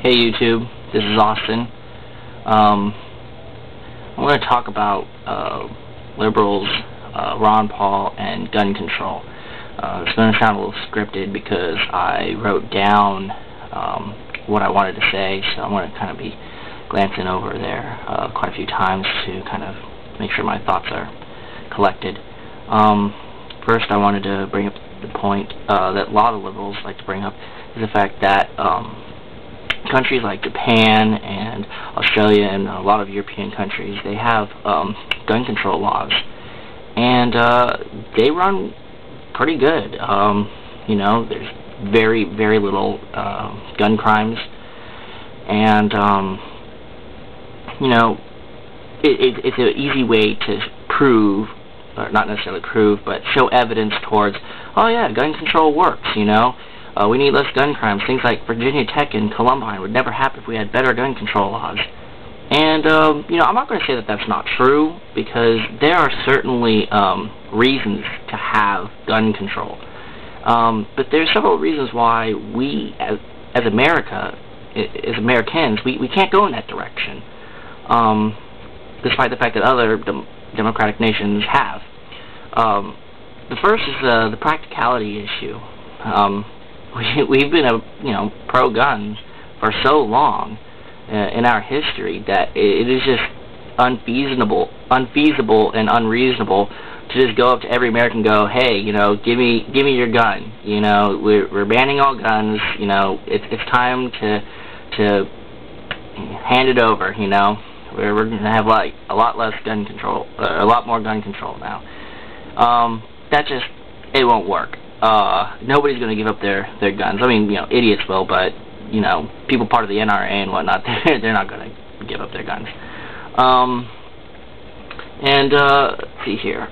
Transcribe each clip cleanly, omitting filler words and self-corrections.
Hey YouTube, this is Austin. I want to talk about liberals, Ron Paul, and gun control. It's going to sound a little scripted because I wrote down what I wanted to say, so I'm going to kind of be glancing over there quite a few times to kind of make sure my thoughts are collected. First, I wanted to bring up the point that a lot of liberals like to bring up is the fact that countries like Japan and Australia and a lot of European countries, they have gun control laws, and they run pretty good. You know, there's very little gun crimes, and you know, it's an easy way to prove, or not necessarily prove, but show evidence towards, oh yeah, gun control works, you know. We need less gun crimes. Things like Virginia Tech and Columbine would never happen if we had better gun control laws. And, you know, I'm not going to say that that's not true, because there are certainly reasons to have gun control. But there's several reasons why we, as Americans, we can't go in that direction, despite the fact that other democratic nations have. The first is the practicality issue. We've been pro-guns for so long in our history that it is just unfeasible and unreasonable to just go up to every American and go, hey, you know, give me your gun. You know, we're banning all guns. You know, it's time to hand it over. You know, we're going to have like a lot less gun control, a lot more gun control now. That just, it won't work. Nobody's going to give up their guns. I mean, you know, idiots will, but, you know, people part of the NRA and whatnot, they're not going to give up their guns. Let's see here.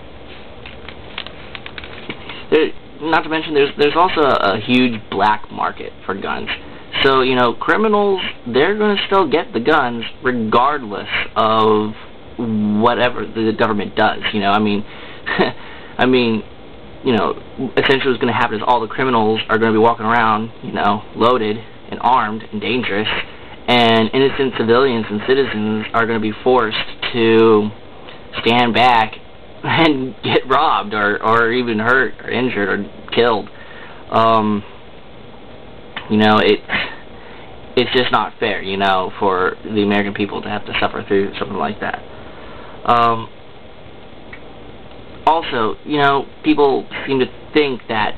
Not to mention, there's also a huge black market for guns. So, you know, criminals, they're going to still get the guns regardless of whatever the government does. You know, I mean, you know, essentially what's going to happen is all the criminals are going to be walking around, you know, loaded and armed and dangerous, and innocent civilians and citizens are going to be forced to stand back and get robbed or even hurt or injured or killed. You know, it's just not fair, you know, for the American people to have to suffer through something like that. Also, you know, people seem to think that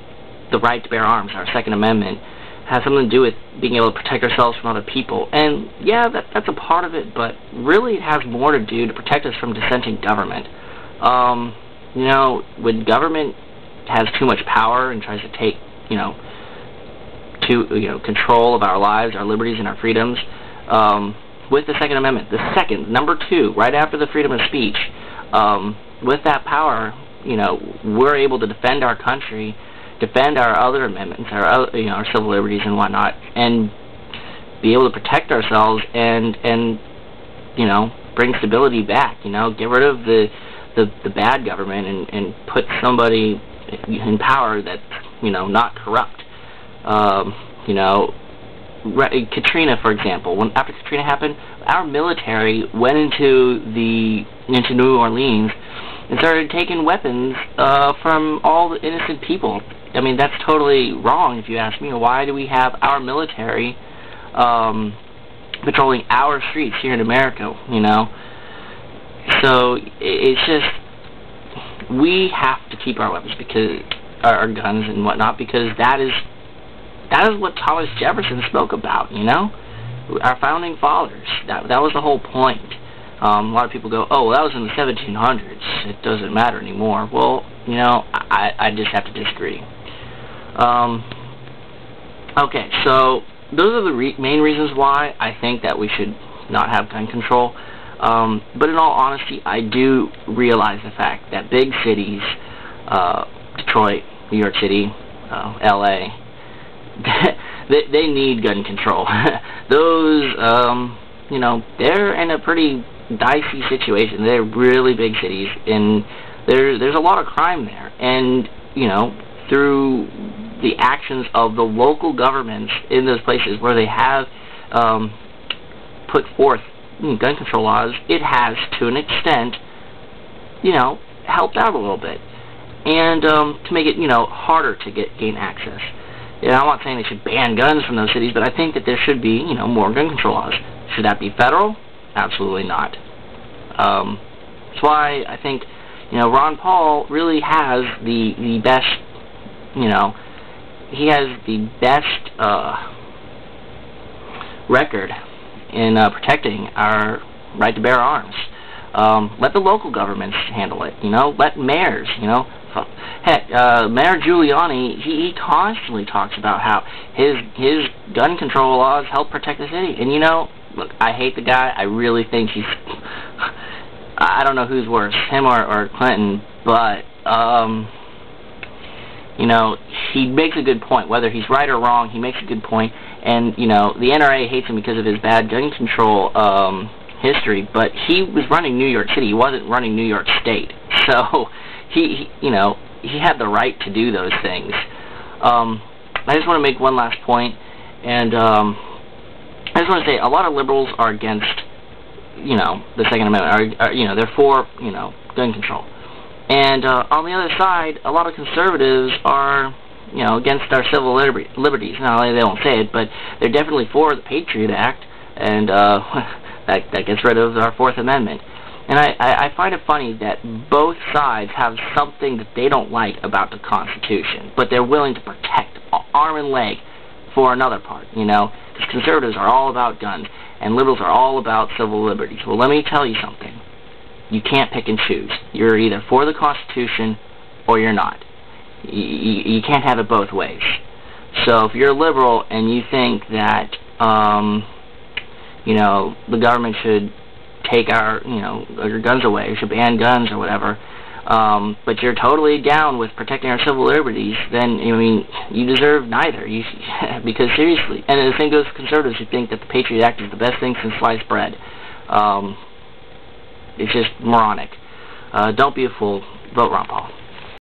the right to bear arms, our Second Amendment, has something to do with being able to protect ourselves from other people. And, yeah, that's a part of it, but really it has more to do to protect us from dissenting government. You know, when government has too much power and tries to take, you know, control of our lives, our liberties, and our freedoms, with the Second Amendment, number 2, right after the freedom of speech, with that power, you know, we're able to defend our country, defend our other amendments, our, you know, our civil liberties and whatnot, and be able to protect ourselves and you know, bring stability back. You know, get rid of the bad government and put somebody in power that's, you know, not corrupt. You know, Katrina, for example, after Katrina happened, our military went into New Orleans and started taking weapons from all the innocent people. I mean, that's totally wrong if you ask me. Why do we have our military patrolling our streets here in America, you know? So it's just, we have to keep our weapons, because our guns and whatnot, because that is what Thomas Jefferson spoke about, you know? Our founding fathers. That was the whole point. A lot of people go, oh, well, that was in the 1700s. It doesn't matter anymore. Well, you know, I just have to disagree. Okay, so those are the main reasons why I think that we should not have gun control. But in all honesty, I do realize the fact that big cities, Detroit, New York City, LA, they need gun control. Those, you know, they're in a pretty dicey situation. They're really big cities, and there's a lot of crime there. And, you know, through the actions of the local governments in those places where they have put forth gun control laws, it has, to an extent, helped out a little bit. And to make it, harder to gain access. I'm not saying they should ban guns from those cities, but I think that there should be, more gun control laws. Should that be federal? Absolutely not. That's why I think, Ron Paul really has the best, he has the best record in protecting our right to bear arms. Let the local governments handle it. Let mayors. Heck, Mayor Giuliani, he constantly talks about how his gun control laws help protect the city. And look, I hate the guy. I really think he's. I don't know who's worse, him or Clinton, but he makes a good point. Whether he's right or wrong, he makes a good point. And the NRA hates him because of his bad gun control history. But he was running New York City. He wasn't running New York State. So he had the right to do those things. I just want to make one last point, and I just want to say a lot of liberals are against, the Second Amendment. They're for, gun control. And on the other side, a lot of conservatives are, against our civil liberties. Now, they don't say it, but they're definitely for the Patriot Act, and that gets rid of our Fourth Amendment. And I find it funny that both sides have something that they don't like about the Constitution, but they're willing to protect arm and leg for another part, because conservatives are all about guns, and liberals are all about civil liberties. Well, let me tell you something. You can't pick and choose. You're either for the Constitution or you're not. You can't have it both ways. So if you're a liberal and you think that, the government should take our guns away, or should ban guns or whatever, but you're totally down with protecting our civil liberties, then, you deserve neither. Because seriously, and the same goes for conservatives who think that the Patriot Act is the best thing since sliced bread. It's just moronic. Don't be a fool. Vote Ron Paul.